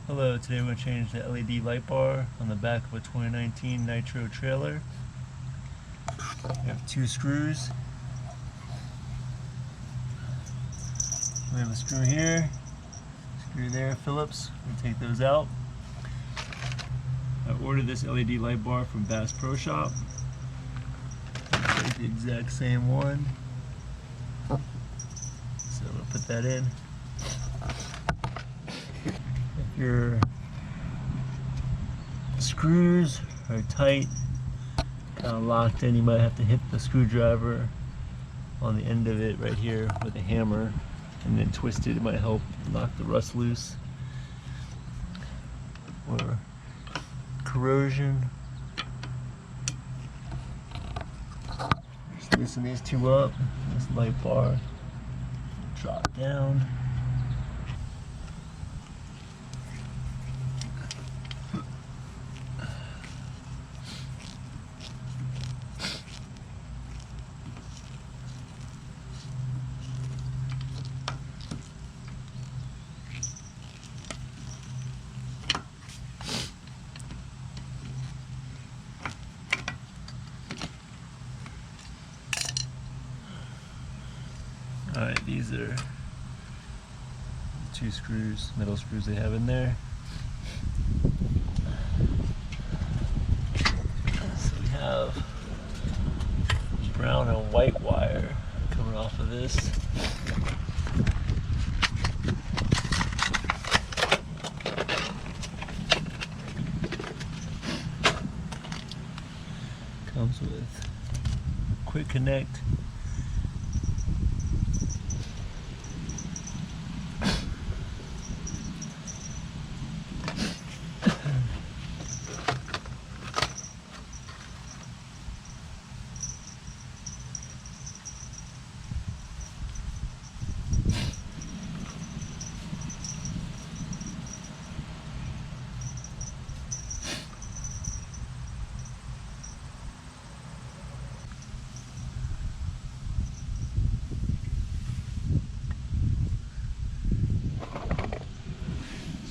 Hello, today we're going to change the LED light bar on the back of a 2019 Nitro trailer. We have 2 screws. We have a screw here, screw there, Phillips. We'll take those out. I ordered this LED light bar from Bass Pro Shop. Take the exact same one. So I'm going to put that in. If your screws are tight, kind of locked in, you might have to hit the screwdriver on the end of it right here with a hammer and then twist it. It might help knock the rust loose or corrosion. Just loosen these 2 up. This light bar drop down. Alright, these are the 2 screws, metal screws they have in there. So we have brown and white wire coming off of this. Comes with quick connect.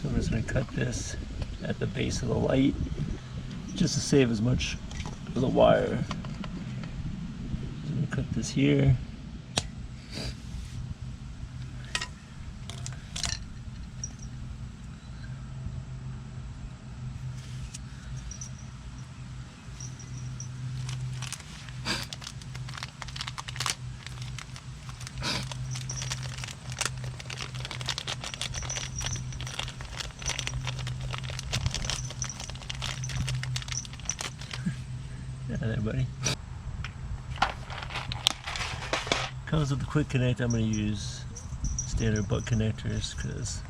So I'm just going to cut this at the base of the light just to save as much of the wire. So I'm going to cut this here. Yeah, there, buddy. Comes with the quick connect. I'm going to use standard butt connectors because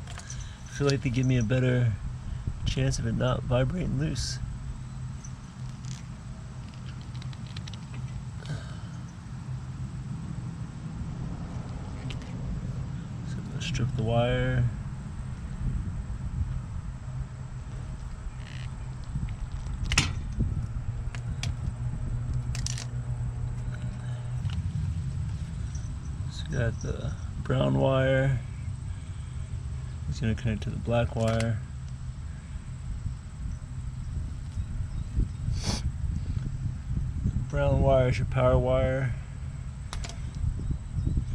I feel like they give me a better chance of it not vibrating loose. So I'm going to strip the wire. Got the brown wire. It's going to connect to the black wire. Brown wire is your power wire.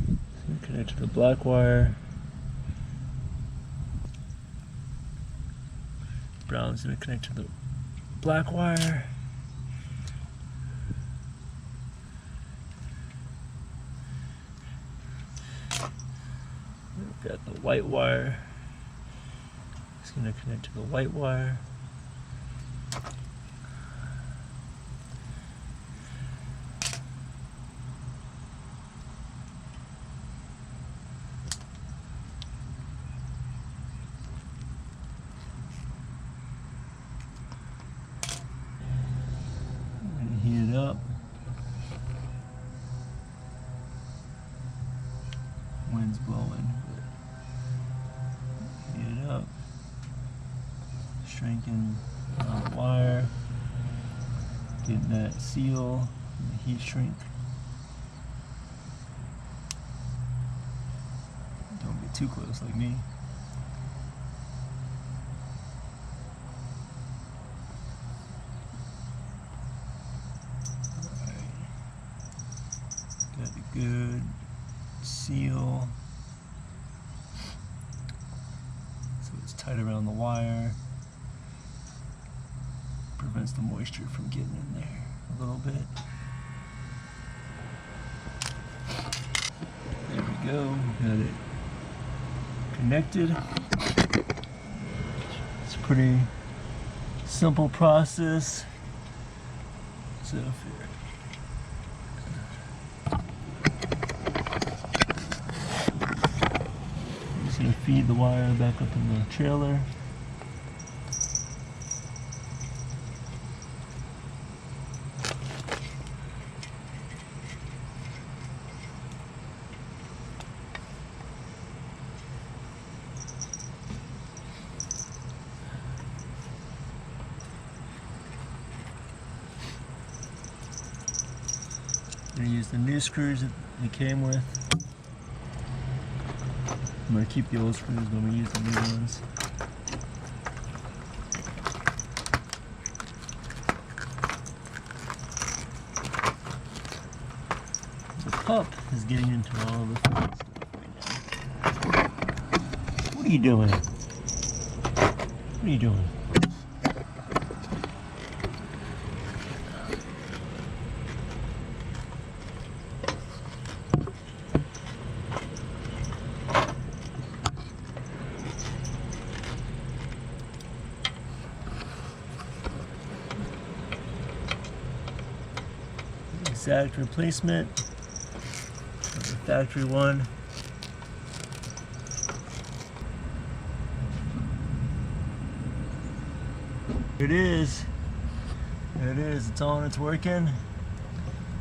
It's going to connect to the black wire. Brown is going to connect to the black wire. We've got the white wire. It's going to connect to the white wire. And heat it up. Wind's blowing. Heat it up. Shrinking the wire. Getting that seal, and the heat shrink. Don't get too close like me. Got a good seal. So it's tight around the wire. Prevents the moisture from getting in there a little bit. There we go. Got it connected. It's a pretty simple process. So if I'm just going to feed the wire back up in the trailer. I'm going to use the new screws that they came with. I'm going to keep the old screws, but I'm going to use the new ones. The pup is getting into all the fun stuff right now. What are you doing? What are you doing? Exact replacement of the factory one. Here it is. There it is. It's on. It's working.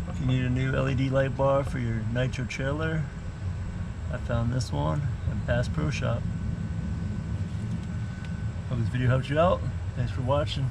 If you need a new LED light bar for your Nitro trailer, I found this one at Bass Pro Shop. Hope this video helped you out. Thanks for watching.